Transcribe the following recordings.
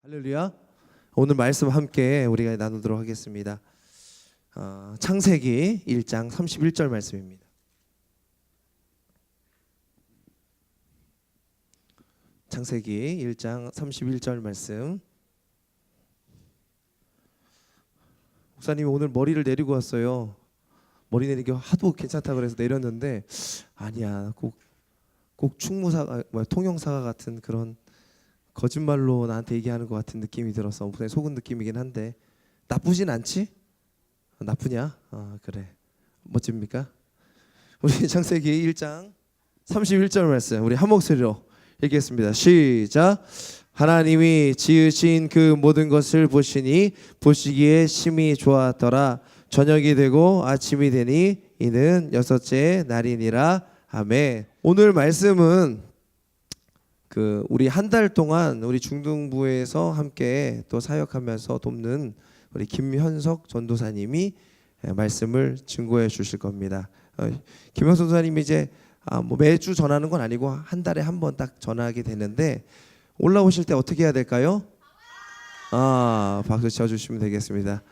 할렐루야. 오늘 말씀 함께 우리가 나누도록 하겠습니다. 창세기 1장 31절 말씀입니다. 창세기 1장 31절 말씀. 목사님이 오늘 머리를 내리고 왔어요. 머리 내리기 하도 괜찮다 그래서 내렸는데 아니야. 꼭 충무사가 통영사가 같은 그런 거짓말로 나한테 얘기하는 것 같은 느낌이 들어서 엄청 속은 느낌이긴 한데 나쁘진 않지? 나쁘냐? 그래. 멋집니까? 우리 창세기 1장 31절 말씀 우리 한 목소리로 읽겠습니다. 시작. 하나님이 지으신 그 모든 것을 보시니 보시기에 심히 좋았더라. 저녁이 되고 아침이 되니 이는 여섯째 날이니라. 아멘. 오늘 말씀은 우리 한 달 동안 우리 중등부에서 함께 또 사역하면서 돕는 우리 김현석 전도사님이 말씀을 증거해 주실 겁니다. 김현석 전도사님이 이제 매주 전하는 건 아니고 한 달에 한 번 딱 전하게 되는데 올라오실 때 어떻게 해야 될까요? 박수 쳐주시면 되겠습니다.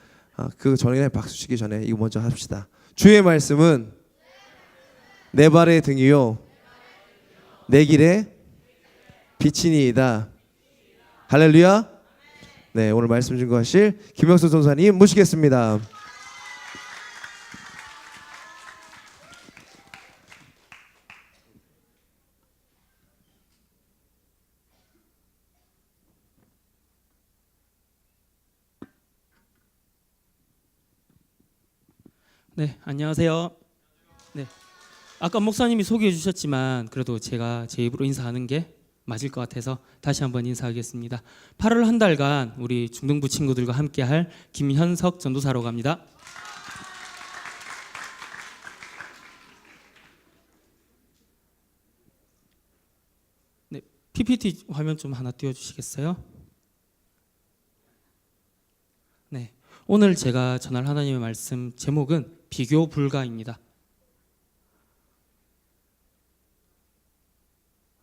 그 전에 박수 치기 전에 이거 먼저 합시다. 주의 말씀은 내 발의 등이요 내 길에 빛이니이다. 할렐루야. 네, 오늘 말씀 증거하실 김영수 전사님 모시겠습니다. 네, 안녕하세요. 네, 아까 목사님이 소개해 주셨지만 그래도 제가 제 입으로 인사하는 게 맞을 것 같아서 다시 한번 인사하겠습니다. 8월 한 달간 우리 중등부 친구들과 함께할 김현석 전도사라고 합니다. 네, PPT 화면 좀 하나 띄워주시겠어요? 네, 오늘 제가 전할 하나님의 말씀 제목은 비교 불가입니다.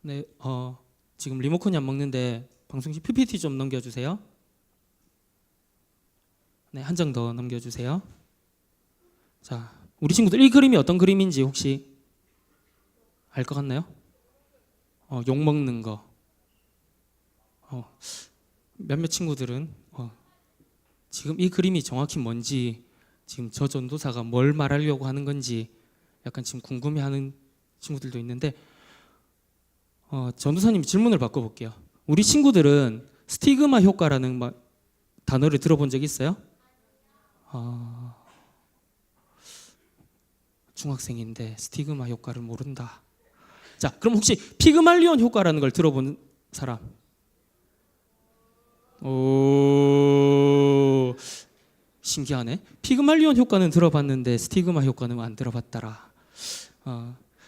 네, 지금 리모컨이 안 먹는데 방송실 PPT 좀 넘겨주세요. 네, 한 장 더 넘겨주세요. 자, 우리 친구들 이 그림이 어떤 그림인지 혹시 알 것 같나요? 욕 먹는 거. 몇몇 친구들은 지금 이 그림이 정확히 뭔지, 지금 저 전도사가 뭘 말하려고 하는 건지 약간 지금 궁금해하는 친구들도 있는데 전도사님 질문을 바꿔볼게요. 우리 친구들은 스티그마 효과라는 단어를 들어본 적 있어요? 중학생인데 스티그마 효과를 모른다. 자, 그럼 혹시 피그말리온 효과라는 걸 들어본 사람? 오, 신기하네. 피그말리온 효과는 들어봤는데 스티그마 효과는 안 들어봤더라.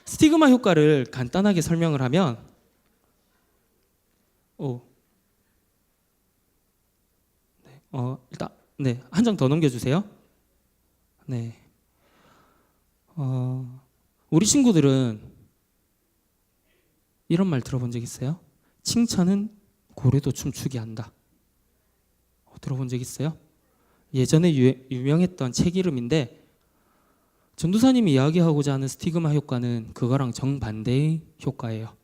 스티그마 효과를 간단하게 설명을 하면 일단 네, 한 장 더 넘겨주세요. 네, 우리 친구들은 이런 말 들어본 적 있어요? 칭찬은 고래도 춤추게 한다. 들어본 적 있어요? 예전에 유명했던 책 이름인데 전도사님이 이야기하고자 하는 스티그마 효과는 그거랑 정반대의 효과예요.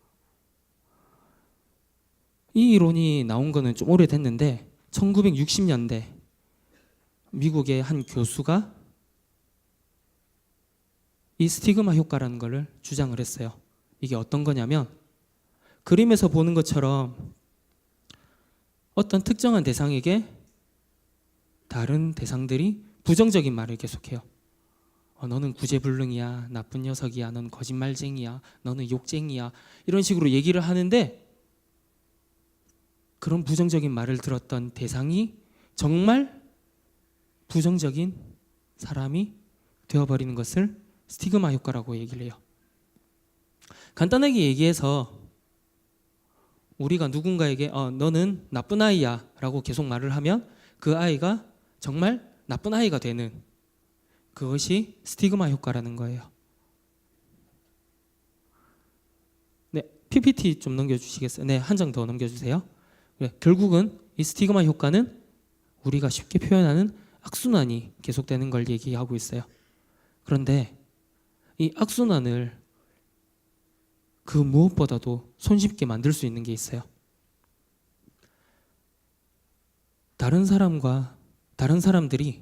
이 이론이 나온 거는 좀 오래됐는데 1960년대 미국의 한 교수가 이 스티그마 효과라는 것을 주장을 했어요. 이게 어떤 거냐면 그림에서 보는 것처럼 어떤 특정한 대상에게 다른 대상들이 부정적인 말을 계속해요. 너는 구제불능이야, 나쁜 녀석이야, 넌 거짓말쟁이야, 너는 욕쟁이야, 이런 식으로 얘기를 하는데 그런 부정적인 말을 들었던 대상이 정말 부정적인 사람이 되어버리는 것을 스티그마 효과라고 얘기를 해요. 간단하게 얘기해서 우리가 누군가에게 너는 나쁜 아이야 라고 계속 말을 하면 그 아이가 정말 나쁜 아이가 되는, 그것이 스티그마 효과라는 거예요. 네, PPT 좀 넘겨주시겠어요? 네, 한 장 더 넘겨주세요. 네, 결국은 이 스티그마 효과는 우리가 쉽게 표현하는 악순환이 계속되는 걸 얘기하고 있어요. 그런데 이 악순환을 그 무엇보다도 손쉽게 만들 수 있는 게 있어요. 다른 사람들이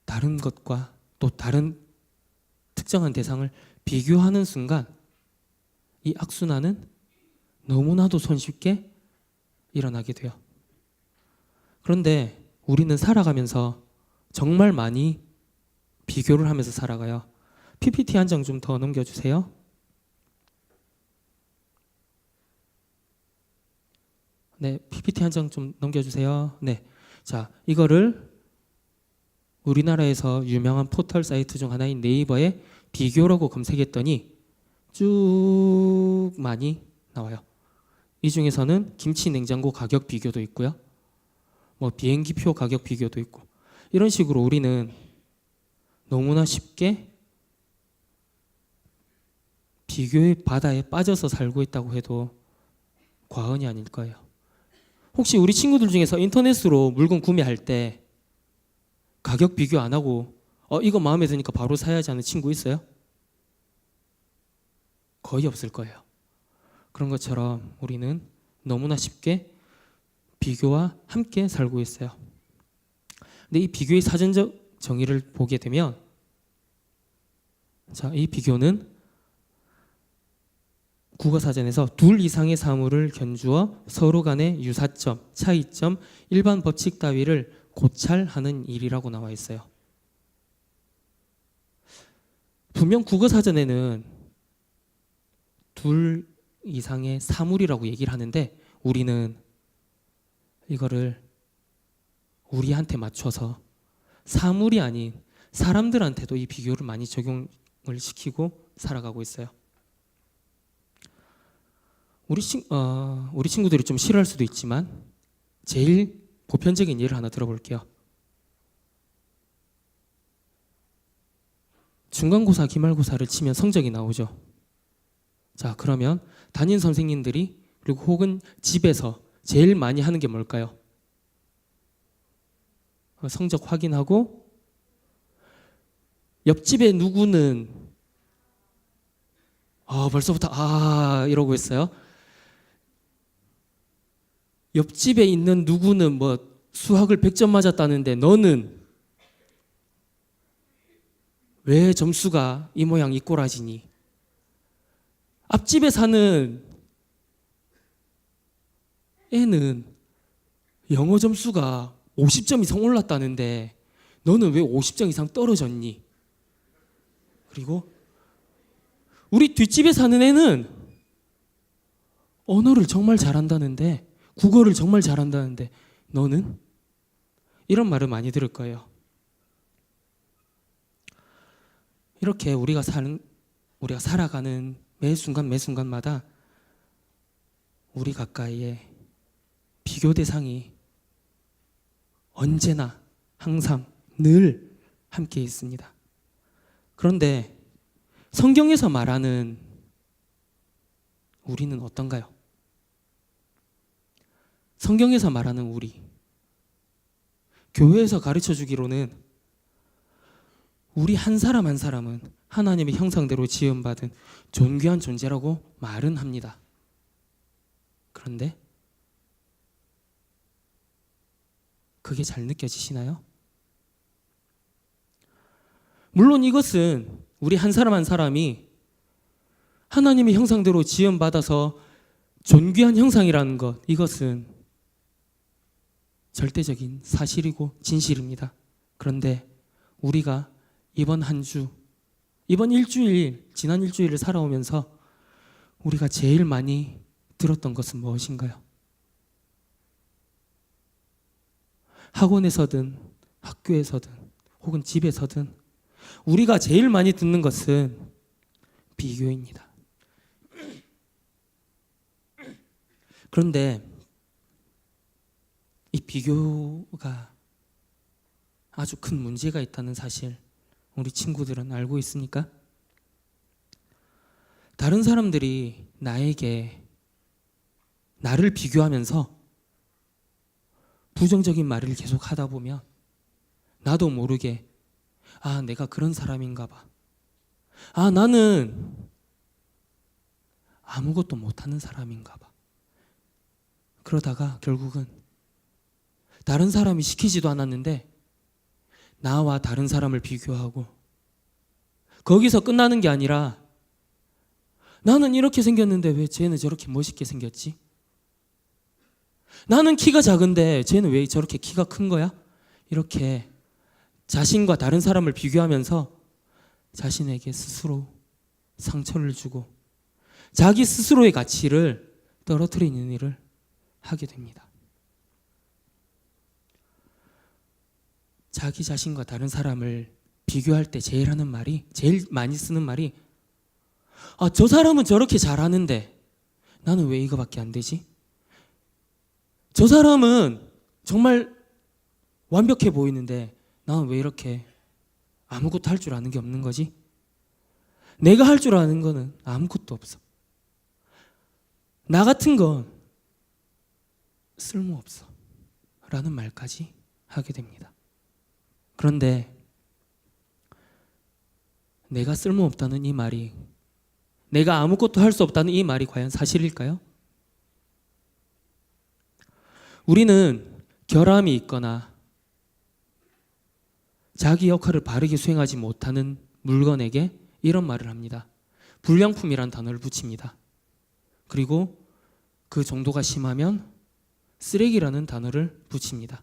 다른 것과 또 다른 특정한 대상을 비교하는 순간 이 악순환은 너무나도 손쉽게 일어나게 돼요. 그런데 우리는 살아가면서 정말 많이 비교를 하면서 살아가요. PPT 한 장 좀 더 넘겨주세요. 네, PPT 한 장 좀 넘겨주세요. 네, 자, 이거를 우리나라에서 유명한 포털 사이트 중 하나인 네이버에 비교라고 검색했더니 쭉 많이 나와요. 이 중에서는 김치 냉장고 가격 비교도 있고요. 뭐 비행기표 가격 비교도 있고, 이런 식으로 우리는 너무나 쉽게 비교의 바다에 빠져서 살고 있다고 해도 과언이 아닐 거예요. 혹시 우리 친구들 중에서 인터넷으로 물건 구매할 때 가격 비교 안 하고 이거 마음에 드니까 바로 사야지 하는 친구 있어요? 거의 없을 거예요. 그런 것처럼 우리는 너무나 쉽게 비교와 함께 살고 있어요. 근데 이 비교의 사전적 정의를 보게 되면, 자, 이 비교는 국어사전에서 둘 이상의 사물을 견주어 서로 간의 유사점, 차이점, 일반 법칙 따위를 고찰하는 일이라고 나와 있어요. 분명 국어사전에는 둘 이상의 사물이라고 얘기를 하는데 우리는 이거를 우리한테 맞춰서 사물이 아닌 사람들한테도 이 비교를 많이 적용을 시키고 살아가고 있어요. 우리 친구들이 좀 싫어할 수도 있지만 제일 보편적인 예를 하나 들어볼게요. 중간고사, 기말고사를 치면 성적이 나오죠. 자, 그러면 담임 선생님들이 그리고 혹은 집에서 제일 많이 하는 게 뭘까요? 성적 확인하고 옆집에 누구는 벌써부터 이러고 있어요. 옆집에 있는 누구는 뭐 수학을 100점 맞았다는데 너는 왜 점수가 이 모양 이 꼬라지니? 앞집에 사는 애는 영어 점수가 50점 이상 올랐다는데 너는 왜 50점 이상 떨어졌니? 그리고 우리 뒷집에 사는 애는 언어를 정말 잘한다는데, 국어를 정말 잘한다는데 너는? 이런 말을 많이 들을 거예요. 이렇게 우리가 살아가는 매 순간마다 우리 가까이에 비교 대상이 언제나 항상 늘 함께 있습니다. 그런데 성경에서 말하는 우리는 어떤가요? 성경에서 말하는 우리, 교회에서 가르쳐 주기로는 우리 한 사람 한 사람은 하나님의 형상대로 지음받은 존귀한 존재라고 말은 합니다. 그런데 그게 잘 느껴지시나요? 물론 이것은 우리 한 사람 한 사람이 하나님의 형상대로 지음받아서 존귀한 형상이라는 것, 이것은 절대적인 사실이고 진실입니다. 그런데 우리가 이번 한 주, 이번 일주일, 지난 일주일을 살아오면서 우리가 제일 많이 들었던 것은 무엇인가요? 학원에서든 학교에서든 혹은 집에서든 우리가 제일 많이 듣는 것은 비교입니다. 그런데 이 비교가 아주 큰 문제가 있다는 사실 우리 친구들은 알고 있습니까? 다른 사람들이 나에게 나를 비교하면서 부정적인 말을 계속 하다 보면 나도 모르게 내가 그런 사람인가 봐. 나는 아무것도 못하는 사람인가 봐. 그러다가 결국은 다른 사람이 시키지도 않았는데 나와 다른 사람을 비교하고 거기서 끝나는 게 아니라 나는 이렇게 생겼는데 왜 쟤는 저렇게 멋있게 생겼지? 나는 키가 작은데 쟤는 왜 저렇게 키가 큰 거야? 이렇게 자신과 다른 사람을 비교하면서 자신에게 스스로 상처를 주고 자기 스스로의 가치를 떨어뜨리는 일을 하게 됩니다. 자기 자신과 다른 사람을 비교할 때 제일 많이 쓰는 말이 저 사람은 저렇게 잘하는데 나는 왜 이거밖에 안 되지? 저 사람은 정말 완벽해 보이는데 나는 왜 이렇게 아무것도 할 줄 아는 게 없는 거지? 내가 할 줄 아는 거는 아무것도 없어. 나 같은 건 쓸모없어 라는 말까지 하게 됩니다. 그런데 내가 쓸모없다는 이 말이, 내가 아무것도 할 수 없다는 이 말이 과연 사실일까요? 우리는 결함이 있거나 자기 역할을 바르게 수행하지 못하는 물건에게 이런 말을 합니다. 불량품이란 단어를 붙입니다. 그리고 그 정도가 심하면 쓰레기라는 단어를 붙입니다.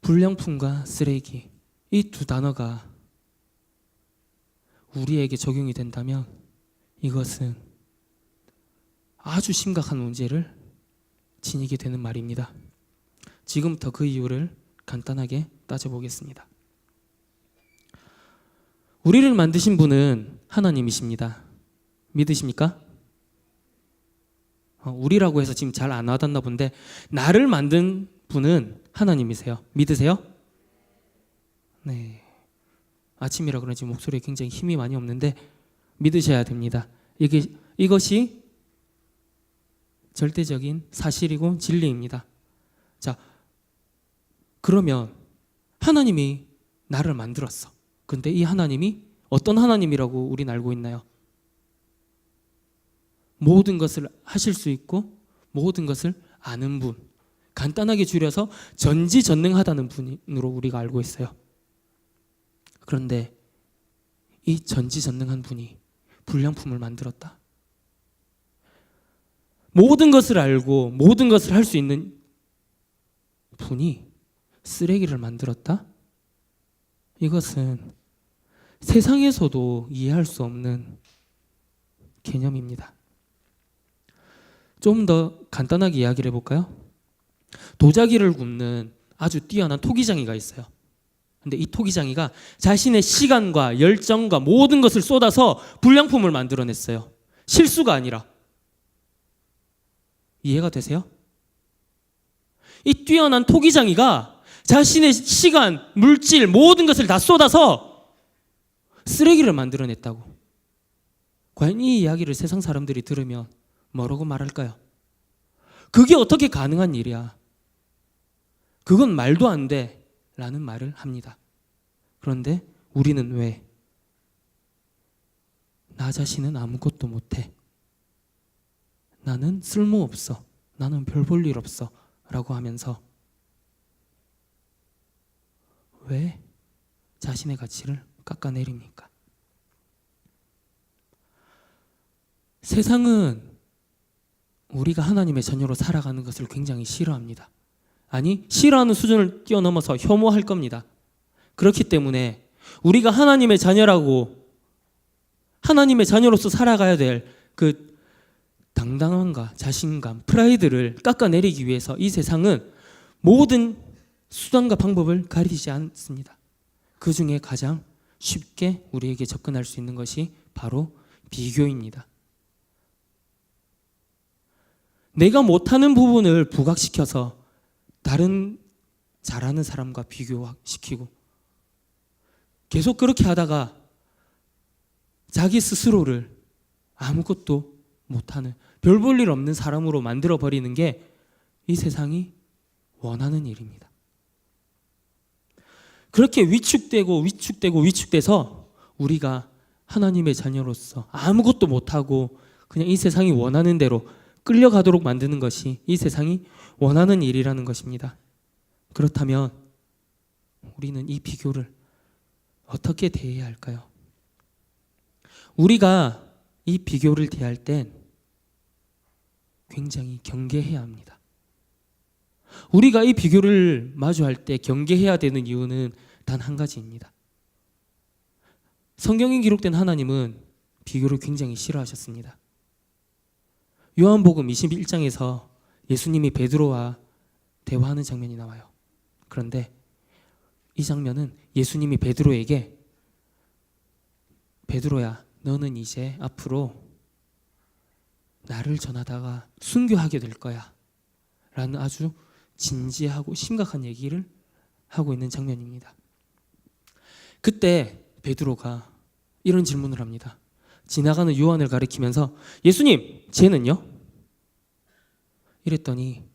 불량품과 쓰레기, 이 두 단어가 우리에게 적용이 된다면 이것은 아주 심각한 문제를 지니게 되는 말입니다. 지금부터 그 이유를 간단하게 따져보겠습니다. 우리를 만드신 분은 하나님이십니다. 믿으십니까? 우리라고 해서 지금 잘 안 와닿나 본데 나를 만든 분은 하나님이세요. 믿으세요? 네. 아침이라 그런지 목소리에 굉장히 힘이 많이 없는데 믿으셔야 됩니다. 이것이 절대적인 사실이고 진리입니다. 자, 그러면 하나님이 나를 만들었어. 근데 이 하나님이 어떤 하나님이라고 우리는 알고 있나요? 모든 것을 하실 수 있고 모든 것을 아는 분, 간단하게 줄여서 전지전능하다는 분으로 우리가 알고 있어요. 그런데 이 전지전능한 분이 불량품을 만들었다. 모든 것을 알고 모든 것을 할 수 있는 분이 쓰레기를 만들었다? 이것은 세상에서도 이해할 수 없는 개념입니다. 좀 더 간단하게 이야기를 해볼까요? 도자기를 굽는 아주 뛰어난 토기장이가 있어요. 근데 이 토기장이가 자신의 시간과 열정과 모든 것을 쏟아서 불량품을 만들어냈어요. 실수가 아니라. 이해가 되세요? 이 뛰어난 토기장이가 자신의 시간, 물질, 모든 것을 다 쏟아서 쓰레기를 만들어냈다고. 과연 이 이야기를 세상 사람들이 들으면 뭐라고 말할까요? 그게 어떻게 가능한 일이야? 그건 말도 안 돼 라는 말을 합니다. 그런데 우리는 왜? 나 자신은 아무것도 못해. 나는 쓸모없어. 나는 별 볼 일 없어 라고 하면서 왜 자신의 가치를 깎아내립니까? 세상은 우리가 하나님의 자녀로 살아가는 것을 굉장히 싫어합니다. 아니, 싫어하는 수준을 뛰어넘어서 혐오할 겁니다. 그렇기 때문에 우리가 하나님의 자녀라고 하나님의 자녀로서 살아가야 될 그 당당함과 자신감, 프라이드를 깎아내리기 위해서 이 세상은 모든 수단과 방법을 가리지 않습니다. 그 중에 가장 쉽게 우리에게 접근할 수 있는 것이 바로 비교입니다. 내가 못하는 부분을 부각시켜서 다른 잘하는 사람과 비교시키고 계속 그렇게 하다가 자기 스스로를 아무것도 못하는 별 볼 일 없는 사람으로 만들어 버리는 게 이 세상이 원하는 일입니다. 그렇게 위축돼서 우리가 하나님의 자녀로서 아무것도 못하고 그냥 이 세상이 원하는 대로 끌려가도록 만드는 것이 이 세상이 원하는 일이라는 것입니다. 그렇다면 우리는 이 비교를 어떻게 대해야 할까요? 우리가 이 비교를 대할 땐 굉장히 경계해야 합니다. 우리가 이 비교를 마주할 때 경계해야 되는 이유는 단 한 가지입니다. 성경에 기록된 하나님은 비교를 굉장히 싫어하셨습니다. 요한복음 21장에서 예수님이 베드로와 대화하는 장면이 나와요. 그런데 이 장면은 예수님이 베드로에게 베드로야, 너는 이제 앞으로 나를 전하다가 순교하게 될 거야 라는 아주 진지하고 심각한 얘기를 하고 있는 장면입니다. 그때 베드로가 이런 질문을 합니다. 지나가는 요한을 가리키면서 예수님, 쟤는요? 이랬더니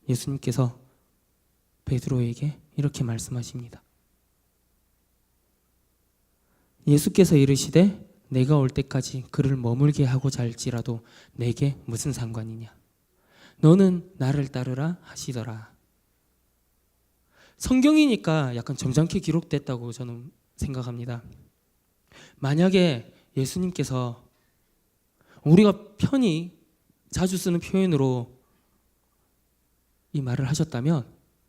예수님께서 베드로에게 이렇게 말씀하십니다. 예수께서 이르시되 내가 올 때까지 그를 머물게 하고자 할지라도 내게 무슨 상관이냐? 너는 나를 따르라 하시더라. 성경이니까 약간 점잖게 기록됐다고 저는 생각합니다. 만약에 예수님께서 우리가 편히 자주 쓰는 표현으로 이 말을 하셨다면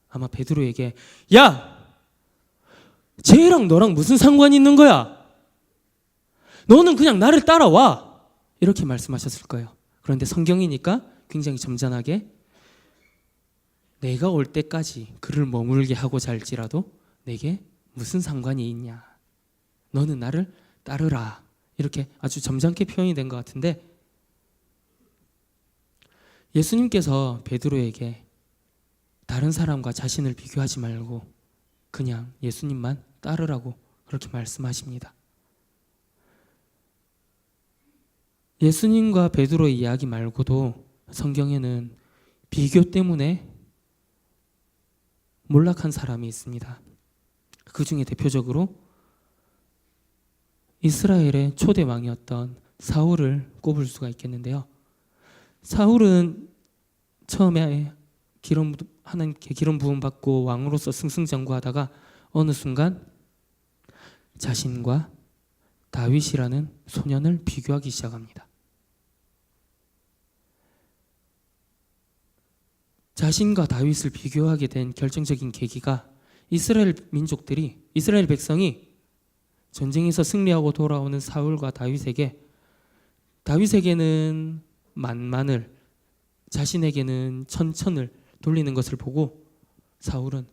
아마 베드로에게 야! 쟤랑 너랑 무슨 상관이 있는 거야? 너는 그냥 나를 따라와! 이렇게 말씀하셨을 거예요. 그런데 성경이니까 굉장히 점잖하게 내가 올 때까지 그를 머물게 하고자 할지라도 내게 무슨 상관이 있냐? 너는 나를 따르라. 이렇게 아주 점잖게 표현이 된 것 같은데 예수님께서 베드로에게 다른 사람과 자신을 비교하지 말고 그냥 예수님만 따르라고 그렇게 말씀하십니다. 예수님과 베드로의 이야기 말고도 성경에는 비교 때문에 몰락한 사람이 있습니다. 그 중에 대표적으로 이스라엘의 초대 왕이었던 사울을 꼽을 수가 있겠는데요. 사울은 처음에 하나님께 기름 부음 받고 왕으로서 승승장구하다가 어느 순간 자신과 다윗이라는 소년을 비교하기 시작합니다. 자신과 다윗을 비교하게 된 결정적인 계기가 이스라엘 백성이 전쟁에서 승리하고 돌아오는 사울과 다윗에게는 만만을, 자신에게는 천천을 돌리는 것을 보고 사울은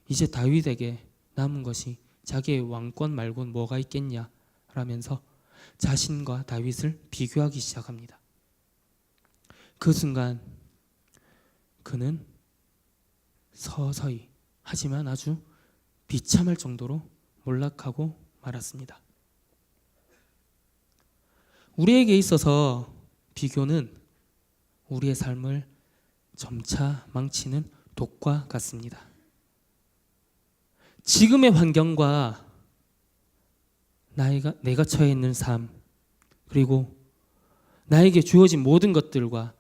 이제 다윗에게 남은 것이 자기의 왕권 말고는 뭐가 있겠냐 라면서 자신과 다윗을 비교하기 시작합니다. 그 순간 그는 서서히 하지만 아주 비참할 정도로 몰락하고 말았습니다. 우리에게 있어서 비교는 우리의 삶을 점차 망치는 독과 같습니다. 지금의 환경과 내가 처해 있는 삶, 그리고 나에게 주어진 모든 것들과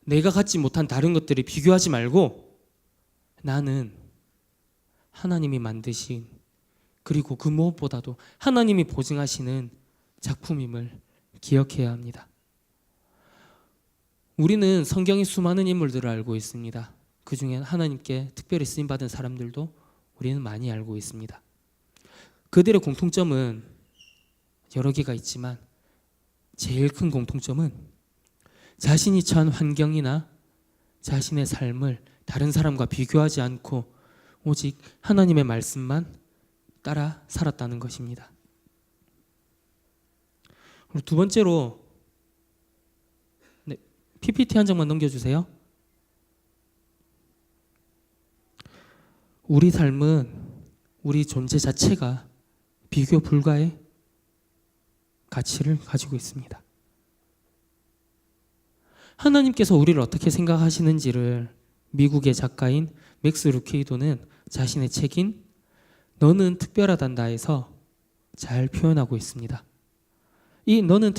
내가 갖지 못한 다른 것들을 비교하지 말고 나는 하나님이 만드신, 그리고 그 무엇보다도 하나님이 보증하시는 작품임을 기억해야 합니다. 우리는 성경의 수많은 인물들을 알고 있습니다. 그 중에 하나님께 특별히 쓰임받은 사람들도 우리는 많이 알고 있습니다. 그들의 공통점은 여러 개가 있지만 제일 큰 공통점은 자신이 처한 환경이나 자신의 삶을 다른 사람과 비교하지 않고 오직 하나님의 말씀만 따라 살았다는 것입니다. 그리고 두 번째로 PPT 한 장만 넘겨주세요. 우리 삶은 우리 존재 자체가 비교 불가의 가치를 가지고 있습니다. 하나님께서 우리를 어떻게 생각하시는지를 미국의 작가인 맥스 루케이도는 자신의 책인 너는 특별하단다에서 잘 표현하고 있습니다. 이 너는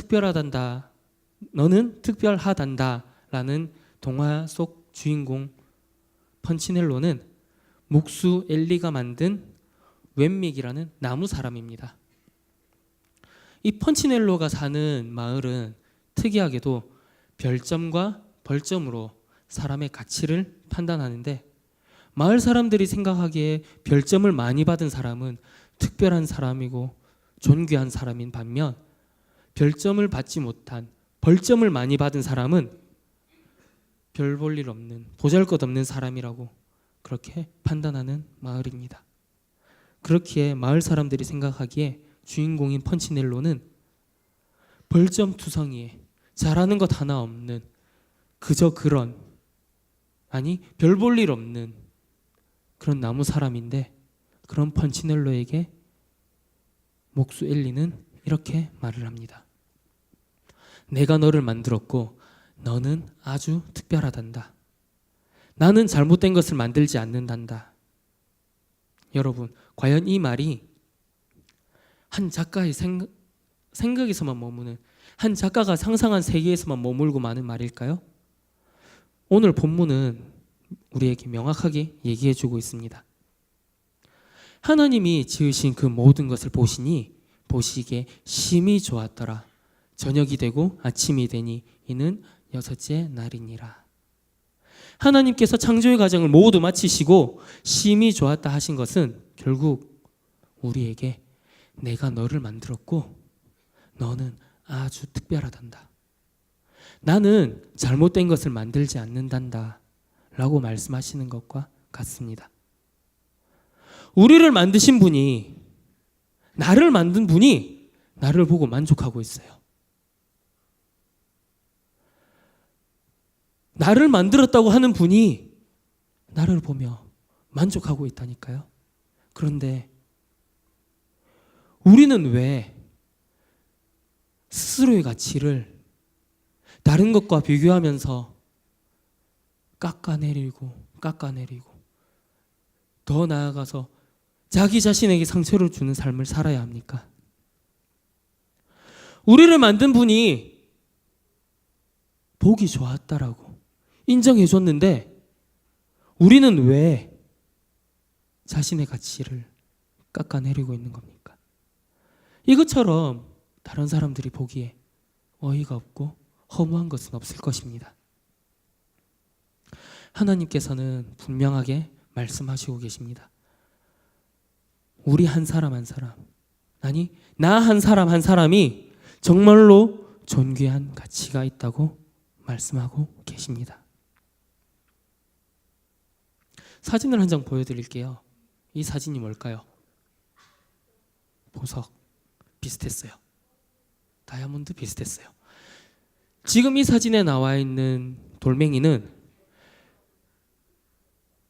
특별하단다라는 동화 속 주인공 펀치넬로는 목수 엘리가 만든 웬믹이라는 나무 사람입니다. 이 펀치넬로가 사는 마을은 특이하게도 별점과 벌점으로 사람의 가치를 판단하는데, 마을 사람들이 생각하기에 별점을 많이 받은 사람은 특별한 사람이고 존귀한 사람인 반면, 별점을 받지 못한 벌점을 많이 받은 사람은 별 볼 일 없는 보잘것없는 사람이라고 그렇게 판단하는 마을입니다. 그렇기에 마을 사람들이 생각하기에 주인공인 펀치넬로는 벌점 투성이에 잘하는 것 하나 없는 그저 그런, 아니 별 볼 일 없는 그런 나무 사람인데, 그런 펀치넬로에게 목수 엘리는 이렇게 말을 합니다. 내가 너를 만들었고 너는 아주 특별하단다. 나는 잘못된 것을 만들지 않는단다. 여러분, 과연 이 말이 한 작가의 생각에서만 머무는, 한 작가가 상상한 세계에서만 머물고 마는 말일까요? 오늘 본문은 우리에게 명확하게 얘기해 주고 있습니다. 하나님이 지으신 그 모든 것을 보시니 보시기에 심히 좋았더라. 저녁이 되고 아침이 되니 이는 여섯째 날이니라. 하나님께서 창조의 과정을 모두 마치시고 심히 좋았다 하신 것은 결국 우리에게 내가 너를 만들었고 너는 아주 특별하단다. 나는 잘못된 것을 만들지 않는단다 라고 말씀하시는 것과 같습니다. 우리를 만드신 분이, 나를 만든 분이 나를 보고 만족하고 있어요. 나를 만들었다고 하는 분이 나를 보며 만족하고 있다니까요. 그런데 우리는 왜 스스로의 가치를 다른 것과 비교하면서 깎아내리고 더 나아가서 자기 자신에게 상처를 주는 삶을 살아야 합니까? 우리를 만든 분이 보기 좋았다라고 인정해 줬는데 우리는 왜 자신의 가치를 깎아내리고 있는 겁니까? 이것처럼 다른 사람들이 보기에 어이가 없고 허무한 것은 없을 것입니다. 하나님께서는 분명하게 말씀하시고 계십니다. 우리 한 사람 한 사람, 아니 나 한 사람 한 사람이 정말로 존귀한 가치가 있다고 말씀하고 계십니다. 사진을 한 장 보여드릴게요. 이 사진이 뭘까요? 보석 비슷했어요. 다이아몬드 비슷했어요. 지금 이 사진에 나와 있는 돌멩이는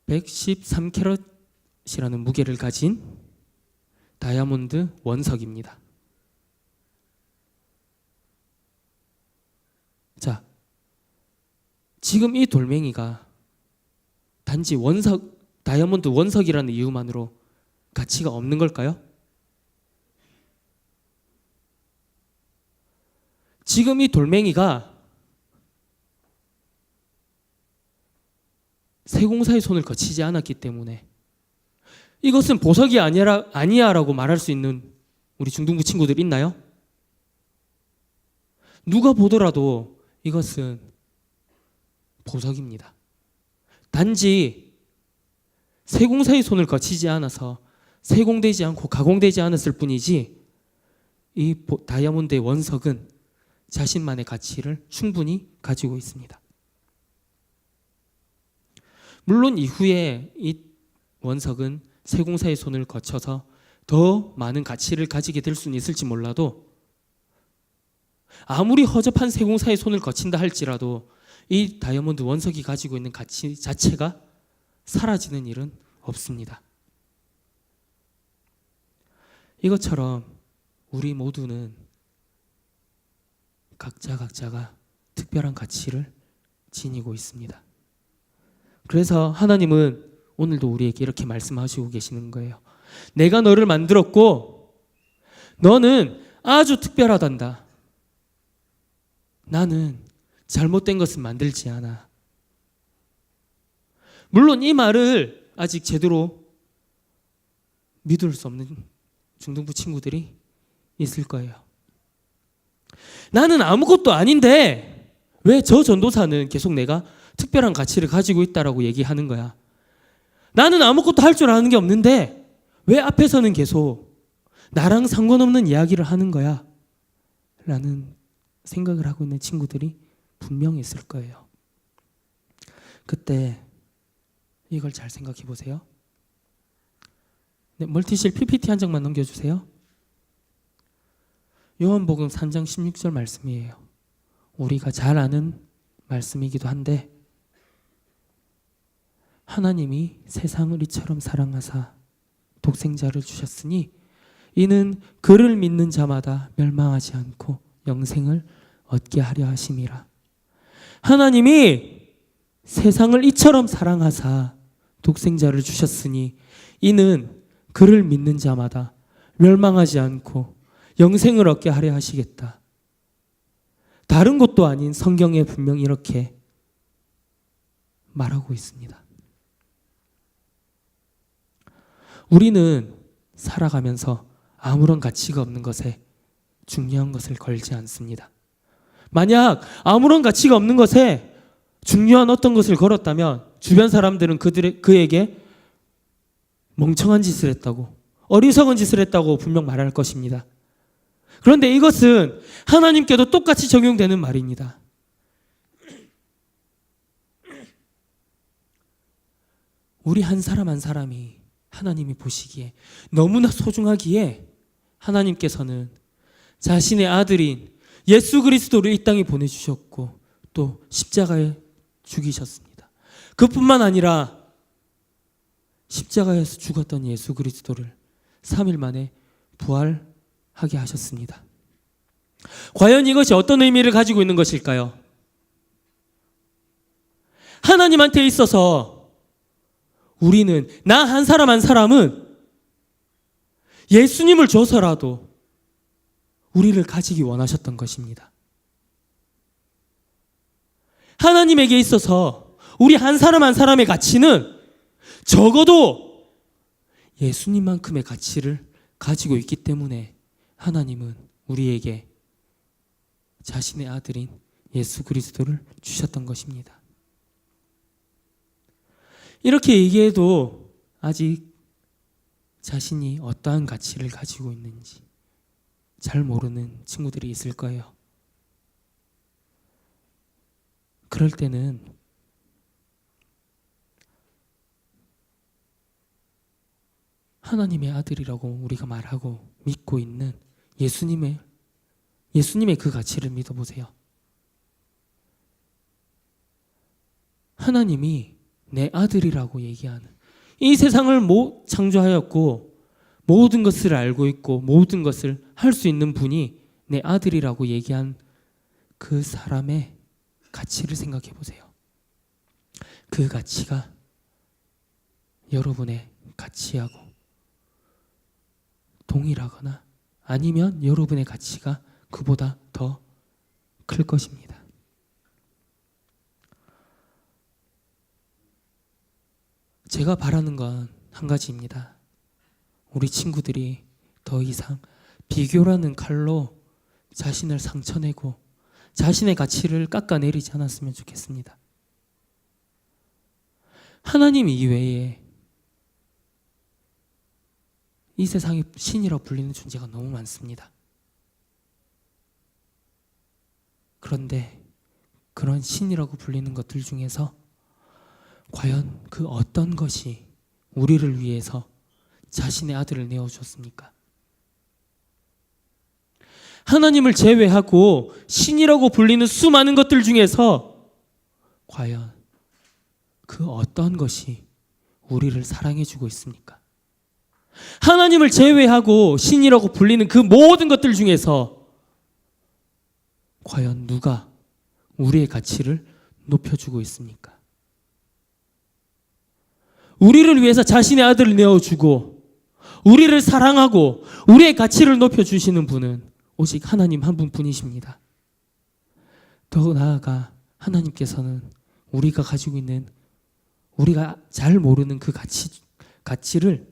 113캐럿이라는 무게를 가진 다이아몬드 원석입니다. 자, 지금 이 돌멩이가 단지 다이아몬드 원석이라는 이유만으로 가치가 없는 걸까요? 지금 이 돌멩이가 세공사의 손을 거치지 않았기 때문에 이것은 보석이 아니야라고 말할 수 있는 우리 중등부 친구들 있나요? 누가 보더라도 이것은 보석입니다. 단지 세공사의 손을 거치지 않아서 세공되지 않고 가공되지 않았을 뿐이지, 이 다이아몬드의 원석은 자신만의 가치를 충분히 가지고 있습니다. 물론 이후에 이 원석은 세공사의 손을 거쳐서 더 많은 가치를 가지게 될 수는 있을지 몰라도, 아무리 허접한 세공사의 손을 거친다 할지라도 이 다이아몬드 원석이 가지고 있는 가치 자체가 사라지는 일은 없습니다. 이것처럼 우리 모두는 각자가 특별한 가치를 지니고 있습니다. 그래서 하나님은 오늘도 우리에게 이렇게 말씀하시고 계시는 거예요. 내가 너를 만들었고 너는 아주 특별하단다. 나는 잘못된 것은 만들지 않아. 물론 이 말을 아직 제대로 믿을 수 없는 중등부 친구들이 있을 거예요. 나는 아무것도 아닌데 왜 저 전도사는 계속 내가 특별한 가치를 가지고 있다라고 얘기하는 거야. 나는 아무것도 할 줄 아는 게 없는데 왜 앞에서는 계속 나랑 상관없는 이야기를 하는 거야? 라는 생각을 하고 있는 친구들이 분명히 있을 거예요. 그때 이걸 잘 생각해 보세요. 네, 멀티실 PPT 한 장만 넘겨주세요. 요한복음 3장 16절 말씀이에요. 우리가 잘 아는 말씀이기도 한데 하나님이 세상을 이처럼 사랑하사 독생자를 주셨으니 이는 그를 믿는 자마다 멸망하지 않고 영생을 얻게 하려 하심이라. 하나님이 세상을 이처럼 사랑하사 독생자를 주셨으니 이는 그를 믿는 자마다 멸망하지 않고 영생을 얻게 하려 하시겠다. 다른 곳도 아닌 성경에 분명히 이렇게 말하고 있습니다. 우리는 살아가면서 아무런 가치가 없는 것에 중요한 것을 걸지 않습니다. 만약 아무런 가치가 없는 것에 중요한 어떤 것을 걸었다면 주변 사람들은 그에게 멍청한 짓을 했다고, 어리석은 짓을 했다고 분명 말할 것입니다. 그런데 이것은 하나님께도 똑같이 적용되는 말입니다. 우리 한 사람 한 사람이 하나님이 보시기에 너무나 소중하기에 하나님께서는 자신의 아들인 예수 그리스도를 이 땅에 보내주셨고 또 십자가에 죽이셨습니다. 그뿐만 아니라 십자가에서 죽었던 예수 그리스도를 3일 만에 부활하게 하셨습니다. 과연 이것이 어떤 의미를 가지고 있는 것일까요? 하나님한테 있어서 우리는, 나 한 사람 한 사람은 예수님을 줘서라도 우리를 가지기 원하셨던 것입니다. 하나님에게 있어서 우리 한 사람 한 사람의 가치는 적어도 예수님만큼의 가치를 가지고 있기 때문에 하나님은 우리에게 자신의 아들인 예수 그리스도를 주셨던 것입니다. 이렇게 얘기해도 아직 자신이 어떠한 가치를 가지고 있는지 잘 모르는 친구들이 있을 거예요. 그럴 때는 하나님의 아들이라고 우리가 말하고 믿고 있는 예수님의 그 가치를 믿어보세요. 하나님이 내 아들이라고 얘기하는, 이 세상을 창조하였고 모든 것을 알고 있고 모든 것을 할 수 있는 분이 내 아들이라고 얘기한 그 사람의 가치를 생각해 보세요. 그 가치가 여러분의 가치하고 동일하거나 아니면 여러분의 가치가 그보다 더 클 것입니다. 제가 바라는 건 한 가지입니다. 우리 친구들이 더 이상 비교라는 칼로 자신을 상처내고 자신의 가치를 깎아내리지 않았으면 좋겠습니다. 하나님 이외에 이 세상에 신이라고 불리는 존재가 너무 많습니다. 그런데 그런 신이라고 불리는 것들 중에서 과연 그 어떤 것이 우리를 위해서 자신의 아들을 내어주었습니까? 하나님을 제외하고 신이라고 불리는 수많은 것들 중에서 과연 그 어떤 것이 우리를 사랑해주고 있습니까? 하나님을 제외하고 신이라고 불리는 그 모든 것들 중에서 과연 누가 우리의 가치를 높여주고 있습니까? 우리를 위해서 자신의 아들을 내어주고 우리를 사랑하고 우리의 가치를 높여주시는 분은 오직 하나님 한 분뿐이십니다. 더 나아가 하나님께서는 우리가 가지고 있는 우리가 잘 모르는 그 가치를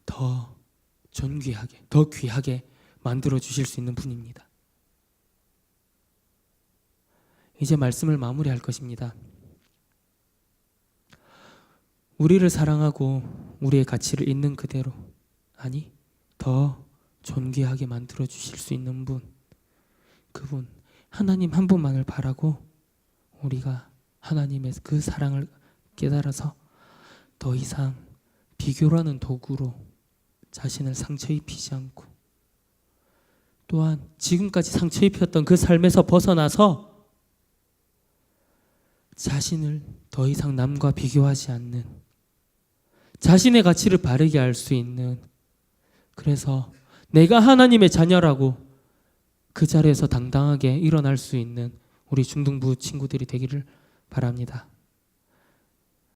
더 존귀하게, 더 귀하게 만들어 주실 수 있는 분입니다. 이제 말씀을 마무리할 것입니다. 우리를 사랑하고 우리의 가치를 있는 그대로, 아니 더 존귀하게 만들어 주실 수 있는 분, 그분 하나님 한 분만을 바라고 우리가 하나님의 그 사랑을 깨달아서 더 이상 비교라는 도구로 자신을 상처 입히지 않고, 또한 지금까지 상처 입혔던 그 삶에서 벗어나서 자신을 더 이상 남과 비교하지 않는, 자신의 가치를 바르게 알 수 있는, 그래서 내가 하나님의 자녀라고 그 자리에서 당당하게 일어날 수 있는 우리 중등부 친구들이 되기를 바랍니다.